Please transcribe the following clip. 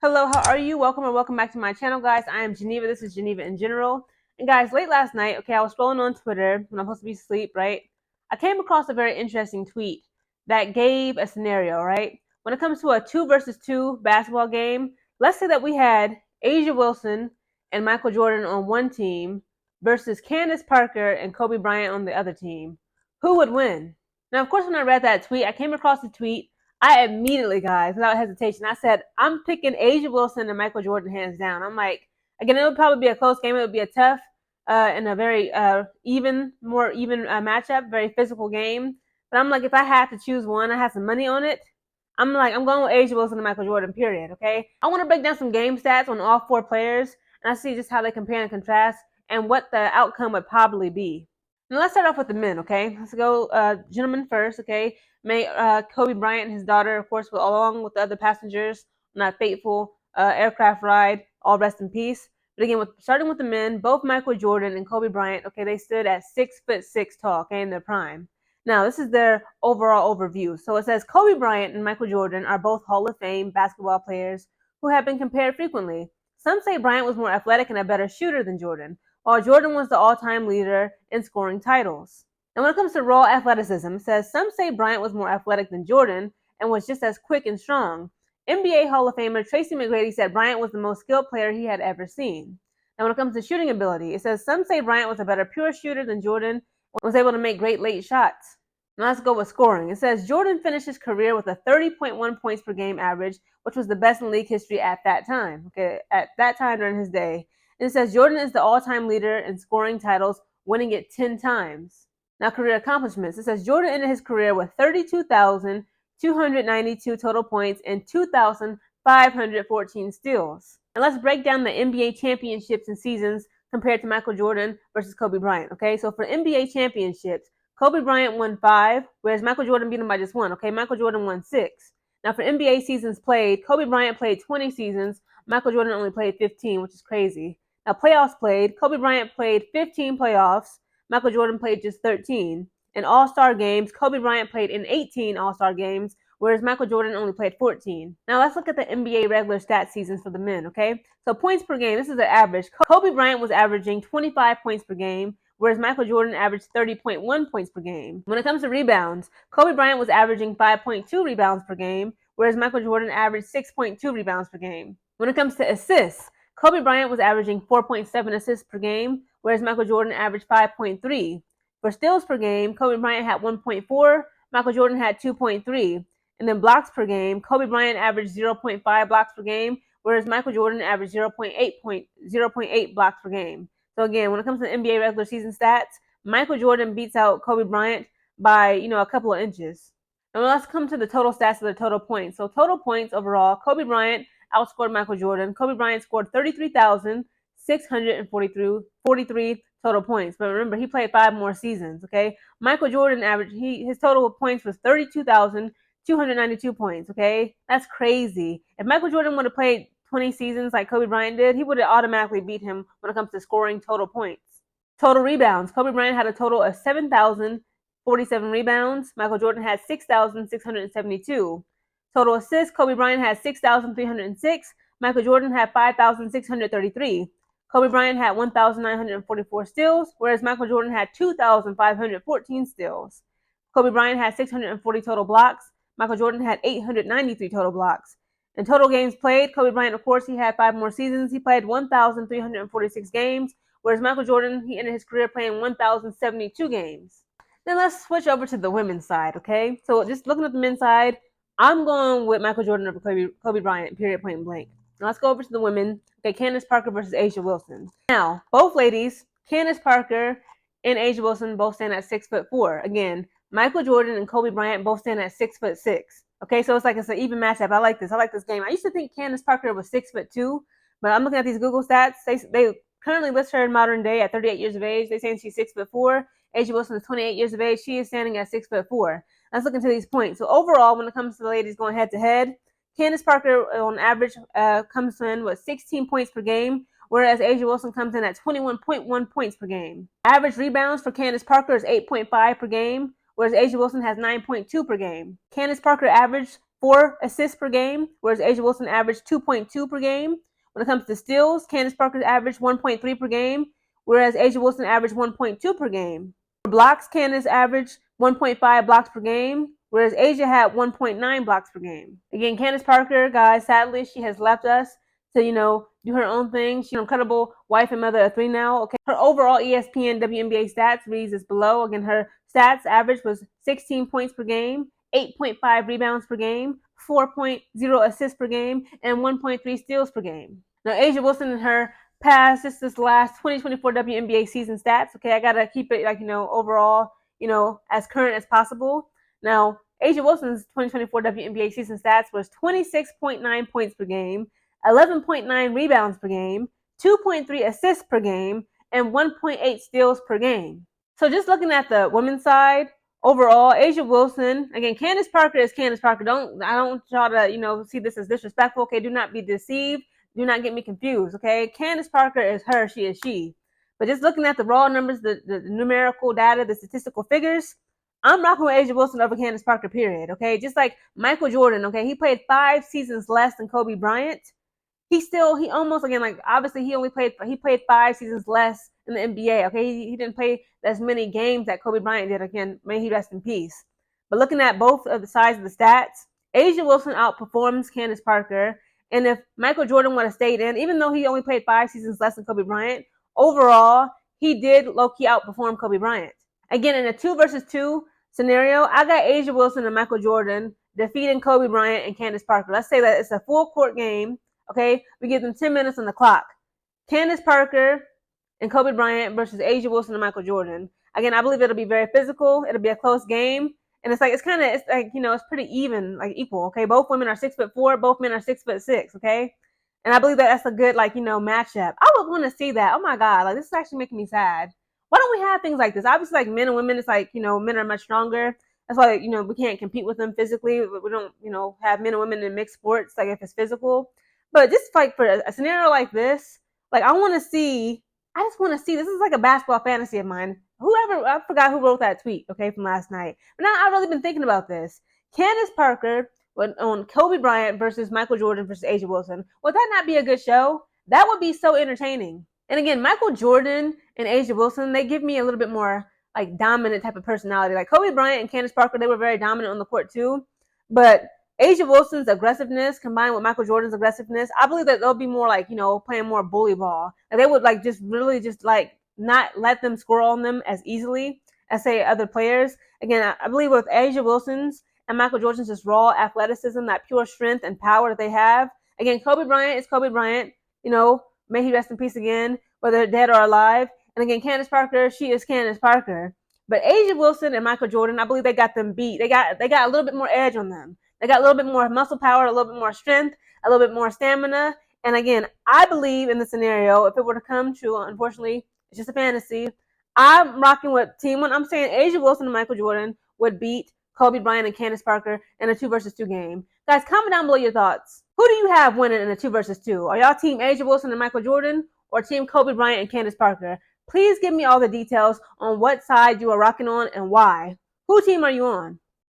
Hello, how are you? Welcome or welcome back to my channel, guys. I am Geneva. This is Geneva in General. And guys, late last night, I was scrolling on Twitter when I'm supposed to be asleep, right? I came across a very interesting tweet that gave a scenario, right? When it comes to a 2 versus 2 basketball game, let's say that we had Asia Wilson and Michael Jordan on one team versus Candace Parker and Kobe Bryant on the other team. Who would win? Now, of course, when I read that tweet, I came across the tweet. I immediately, guys, without hesitation, I said, I'm picking Asia Wilson and Michael Jordan hands down. I'm like, again, it would probably be a close game. It would be a tough and a very more even matchup, very physical game. But I'm like, if I had to choose one, I had some money on it. I'm like, I'm going with Asia Wilson and Michael Jordan, period, okay? I want to break down some game stats on all four players, and I see just how they compare and contrast and what the outcome would probably be. Now let's start off with the men, okay? Let's go gentlemen first, okay? May Kobe Bryant and his daughter, of course, along with the other passengers on that fateful aircraft ride, all rest in peace. But again, starting with the men, both Michael Jordan and Kobe Bryant, okay, they stood at 6'6" tall, okay, in their prime. Now, this is their overall overview. So it says Kobe Bryant and Michael Jordan are both Hall of Fame basketball players who have been compared frequently. Some say Bryant was more athletic and a better shooter than Jordan, while Jordan was the all-time leader in scoring titles. And when it comes to raw athleticism, it says some say Bryant was more athletic than Jordan and was just as quick and strong. NBA Hall of Famer Tracy McGrady said Bryant was the most skilled player he had ever seen. Now, when it comes to shooting ability, it says some say Bryant was a better pure shooter than Jordan and was able to make great late shots. Now let's go with scoring. It says Jordan finished his career with a 30.1 points per game average, which was the best in league history at that time. Okay, at that time during his day. And it says Jordan is the all-time leader in scoring titles, winning it 10 times. Now, career accomplishments. It says Jordan ended his career with 32,292 total points and 2,514 steals. And let's break down the NBA championships and seasons compared to Michael Jordan versus Kobe Bryant. Okay, so for NBA championships, Kobe Bryant won 5, whereas Michael Jordan beat him by just 1. Okay, Michael Jordan won 6. Now, for NBA seasons played, Kobe Bryant played 20 seasons. Michael Jordan only played 15, which is crazy. Now, playoffs played, Kobe Bryant played 15 playoffs. Michael Jordan played just 13. In All-Star games, Kobe Bryant played in 18 All-Star games, whereas Michael Jordan only played 14. Now let's look at the NBA regular stat seasons for the men, okay? So points per game, this is the average. Kobe Bryant was averaging 25 points per game, whereas Michael Jordan averaged 30.1 points per game. When it comes to rebounds, Kobe Bryant was averaging 5.2 rebounds per game, whereas Michael Jordan averaged 6.2 rebounds per game. When it comes to assists, Kobe Bryant was averaging 4.7 assists per game, whereas Michael Jordan averaged 5.3. For steals per game, Kobe Bryant had 1.4, Michael Jordan had 2.3. And then blocks per game, Kobe Bryant averaged 0.5 blocks per game, whereas Michael Jordan averaged 0.8 blocks per game. So again, when it comes to the NBA regular season stats, Michael Jordan beats out Kobe Bryant by, a couple of inches. And let's come to the total stats of the total points. So total points overall, Kobe Bryant outscored Michael Jordan. Kobe Bryant scored 33,643 total points. But remember, he played 5 more seasons, okay? Michael Jordan averaged, his total points was 32,292 points, okay? That's crazy. If Michael Jordan would have played 20 seasons like Kobe Bryant did, he would have automatically beat him when it comes to scoring total points. Total rebounds. Kobe Bryant had a total of 7,047 rebounds. Michael Jordan had 6,672. Total assists, Kobe Bryant had 6,306. Michael Jordan had 5,633. Kobe Bryant had 1,944 steals, whereas Michael Jordan had 2,514 steals. Kobe Bryant had 640 total blocks. Michael Jordan had 893 total blocks. In total games played, Kobe Bryant, of course, he had 5 more seasons. He played 1,346 games, whereas Michael Jordan, he ended his career playing 1,072 games. Then let's switch over to the women's side, okay? So just looking at the men's side, I'm going with Michael Jordan over Kobe Bryant, period, point blank. Now let's go over to the women. Okay, Candace Parker versus Asia Wilson. Now, both ladies, Candace Parker and Asia Wilson, both stand at 6'4". Again, Michael Jordan and Kobe Bryant both stand at 6'6". Okay, so it's an even matchup. I like this. I like this game. I used to think Candace Parker was 6'2", but I'm looking at these Google stats. They currently list her in modern day at 38 years of age. They're saying she's 6'4". Asia Wilson is 28 years of age. She is standing at 6'4". Let's look into these points. So overall, when it comes to the ladies going head to head, Candace Parker on average comes in with 16 points per game, whereas Asia Wilson comes in at 21.1 points per game. Average rebounds for Candace Parker is 8.5 per game, whereas Asia Wilson has 9.2 per game. Candace Parker averaged 4 assists per game, whereas A'ja Wilson averaged 2.2 per game. When it comes to steals, Candace Parker averaged 1.3 per game, whereas A'ja Wilson averaged 1.2 per game. For blocks, Candace averaged 1.5 blocks per game, whereas A'ja had 1.9 blocks per game. Again, Candace Parker, guys, sadly, she has left us to, do her own thing. She's an incredible wife and mother of 3 now. Okay, her overall ESPN WNBA stats reads as below. Again, her stats average was 16 points per game, 8.5 rebounds per game, 4.0 assists per game, and 1.3 steals per game. Now, A'ja Wilson in her past, this last 2024 WNBA season stats. Okay, I gotta keep it overall, as current as possible. Now, A'ja Wilson's 2024 WNBA season stats was 26.9 points per game, 11.9 rebounds per game, 2.3 assists per game, and 1.8 steals per game. So just looking at the women's side, overall, A'ja Wilson, again, Candace Parker is Candace Parker. I don't want y'all to, see this as disrespectful. Okay, do not be deceived. Do not get me confused. Okay, Candace Parker is her, she is she. But just looking at the raw numbers, the numerical data, the statistical figures, I'm rocking with A'ja Wilson over Candace Parker, period. Okay, just like Michael Jordan. Okay, he played 5 seasons less than Kobe Bryant. He almost, again, like, obviously he played 5 seasons less in the NBA. Okay, he didn't play as many games that Kobe Bryant did. Again, may he rest in peace. But looking at both of the sides of the stats, A'ja Wilson outperforms Candace Parker. And if Michael Jordan would have stayed in, even though he only played 5 seasons less than Kobe Bryant, overall, he did low-key outperform Kobe Bryant. Again, in a 2 versus 2 scenario, I got A'ja Wilson and Michael Jordan defeating Kobe Bryant and Candace Parker. Let's say that it's a full court game. Okay, we give them 10 minutes on the clock. Candace Parker and Kobe Bryant versus A'ja Wilson and Michael Jordan. Again, I believe it'll be very physical. It'll be a close game. And it's pretty even, like equal. Okay, both women are 6'4", both men are 6'6". Okay, and I believe that's a good matchup. I would want to see that. Oh my God, like, this is actually making me sad. Why don't we have things like this? Obviously, like, men and women, it's like, men are much stronger. That's why, we can't compete with them physically. We don't, have men and women in mixed sports, like, if it's physical. But just like for a scenario like this, like, I just want to see, this is like a basketball fantasy of mine. I forgot who wrote that tweet, okay, from last night. But now I've really been thinking about this. Candace Parker on Kobe Bryant versus Michael Jordan versus A'ja Wilson. Would that not be a good show? That would be so entertaining. And again, Michael Jordan and A'ja Wilson, they give me a little bit more like dominant type of personality. Like Kobe Bryant and Candace Parker, they were very dominant on the court too. But A'ja Wilson's aggressiveness combined with Michael Jordan's aggressiveness, I believe that they'll be more like, playing more bully ball. And they would like just really just like not let them score on them as easily as, say, other players. Again, I believe with A'ja Wilson's and Michael Jordan's just raw athleticism, that pure strength and power that they have. Again, Kobe Bryant is Kobe Bryant. May he rest in peace again, whether dead or alive. And again, Candace Parker, she is Candace Parker. But A'ja Wilson and Michael Jordan, I believe they got them beat. They got a little bit more edge on them. They got a little bit more muscle power, a little bit more strength, a little bit more stamina. And again, I believe in the scenario, if it were to come true, unfortunately, it's just a fantasy. I'm rocking with Team 1. I'm saying A'ja Wilson and Michael Jordan would beat Kobe Bryant and Candace Parker in a 2 versus 2 game. Guys, comment down below your thoughts. Who do you have winning in a 2 versus 2? Are y'all Team A'ja Wilson and Michael Jordan or Team Kobe Bryant and Candace Parker? Please give me all the details on what side you are rocking on and why. Who team are you on?